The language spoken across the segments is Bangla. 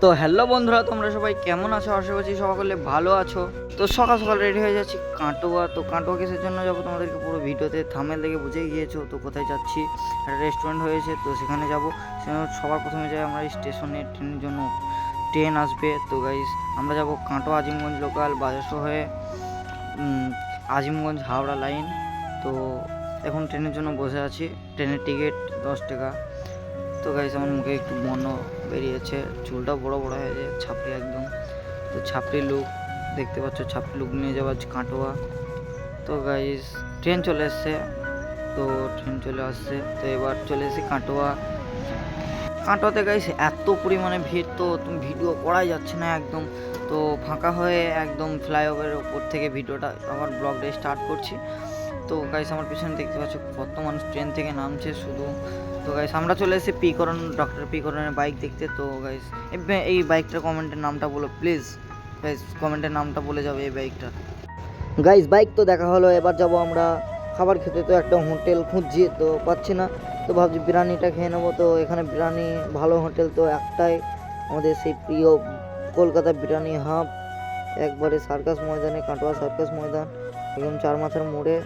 তো হ্যালো বন্ধুরা, তোমরা সবাই কেমন আছো? আশা করছি সকলে ভালো আছো। তো সকাল সকাল রেডি হয়ে যাচ্ছি কাটোয়া। তো কাটোয়া কিসের জন্য যাবো তোমাদেরকে পুরো ভিডিওতে থাম্বনেল দেখে বুঝেই গিয়েছো। তো কোথায় যাচ্ছি, একটা রেস্টুরেন্ট হয়েছে, তো সেখানে যাবো। সবার প্রথমে যাই আমরা স্টেশনে, ট্রেনের জন্য ট্রেন আসবে। তো গাইস আমরা যাব কাটোয়া আজিমগঞ্জ লোকাল বাজারসো হয়ে আজিমগঞ্জ হাওড়া লাইন। তো এখন ট্রেনের জন্য বসে আছি। ট্রেনের টিকিট 10 টাকা। তো গাইস আমার মুখে একটু বর্ণ বেরিয়েছে, চুলটাও বড় বড় হয়েছে, ছাপড়ি একদম। তো ছাপড়ি লুক দেখতে পাচ্ছ, ছাপড়ি লুক নিয়ে যাওয়া কাটোয়া। তো গাইস ট্রেন চলে এসছে, তো ট্রেন চলে আসছে। তো এবার চলে এসেছি কাটোয়া। কাটোয়াতে গাইস এত পরিমাণে ভিড়, তো তুমি ভিডিও করাই যাচ্ছে না একদম। তো ফাঁকা হয়ে একদম ফ্লাইওভারের ওপর থেকে ভিডিওটা আমার ব্লগটা স্টার্ট করছি। তো গাইস আমার পিছনে দেখতে পাচ্ছ কত মানুষ ট্রেন থেকে নামছে শুধু। তো গাইস আমরা চলে এসেছি পিকরণ, ডক্টর পিকরণের বাইক দেখতে। তো গাইস এই বাইকটার কমেন্টের নামটা বলো প্লিজ। গাইস কমেন্টের নামটা বলে যাবে এই বাইকটা। গাইস বাইক তো দেখা হলো, এবার যাব আমরা খাবার খেতে। তো একটা হোটেল খুঁজছি, তো পাচ্ছি না। তো ভাবছি বিরিয়ানিটা খেয়ে নেবো। তো এখানে বিরিয়ানি ভালো হোটেল তো একটাই, আমাদের সেই প্রিয় কলকাতা বিরিয়ানি হাব, একবারে সার্কাস ময়দানে, কাটোয়া সার্কাস ময়দান, একদম চার মাথার মোড়ে,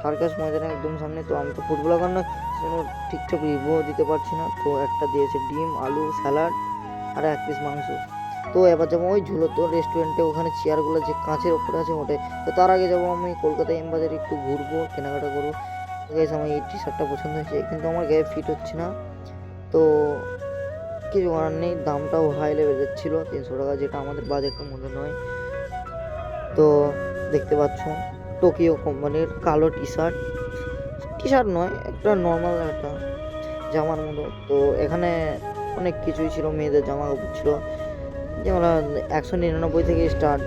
সার্কাস ময়দানে একদম সামনে। তো আমি তো ফুড ব্লগার না, সেজন্য ঠিকঠাক রিভিউ দিতে পারছি না। তো একটা দিয়েছে ডিম, আলু, স্যালাড আর 1 পিস মাংস। তো এবার যাবো ওই ঝুলতো রেস্টুরেন্টে, ওখানে চেয়ারগুলো যে কাঁচের ওপরে আছে ওটাই। তো তার আগে যাবো আমি কলকাতা এমবাজারে, একটু ঘুরবো, কেনাকাটা করবো। গাইস আমার এই টি শার্টটা পছন্দ হয়েছে, কিন্তু আমার গায়ে ফিট হচ্ছে না। তো কিছু করার নেই, দামটাও হাই লেভেলের ছিল, 300 টাকা, যেটা আমাদের বাজেটের মধ্যে নয়। তো দেখতে পাচ্ছ টোকিও কোম্পানির কালো টি শার্ট, নয়, একটা নর্মাল একটা জামার মতো। তো এখানে অনেক কিছুই ছিল, মেয়েদের জামা কাপড় ছিল, যেমন 199 থেকে স্টার্ট।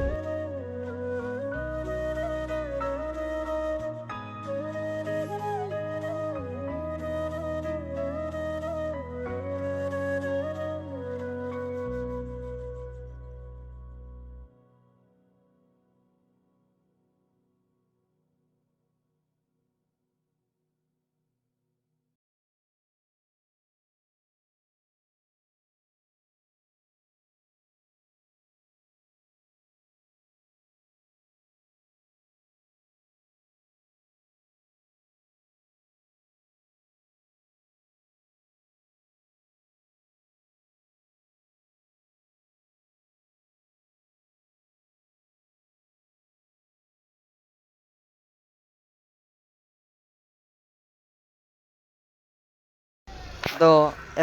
তো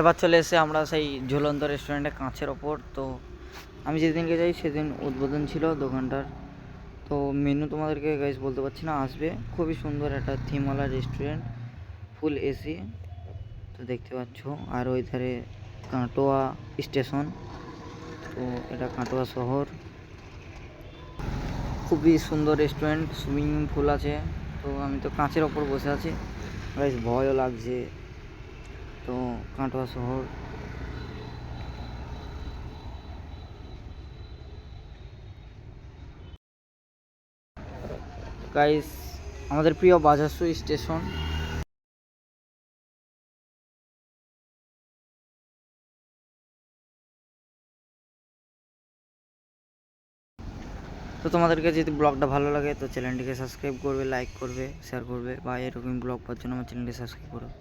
এবার চলে এসে আমরা সেই ঝুলন্ত রেস্টুরেন্টে কাঁচের ওপর। তো আমি যেদিনকে যাই সেদিন উদ্বোধন ছিল দোকানটার। তো মেনু তোমাদেরকে গাইস বলতে পারছি না, আসবে। খুবই সুন্দর একটা থিমওয়ালা রেস্টুরেন্ট, ফুল এসি। তো দেখতে পাচ্ছ, আর ওই ধারে কাটোয়া স্টেশন। তো এটা কাটোয়া শহর, খুবই সুন্দর রেস্টুরেন্ট, সুইমিং পুল আছে। তো আমি তো কাঁচের ওপর বসে আছি, গাইস ভয়ও লাগছে। তো কাটোয়া শহর, গাইস আমাদের প্রিয় বাজারসু স্টেশন। তো তোমাদেরকে যদি ব্লগটা ভালো লাগে তো চ্যানেলটিকে সাবস্ক্রাইব করবে, লাইক করবে, শেয়ার করবে, বা এরকম ব্লগ পাওয়ার জন্য আমার চ্যানেলটি সাবস্ক্রাইব করবে।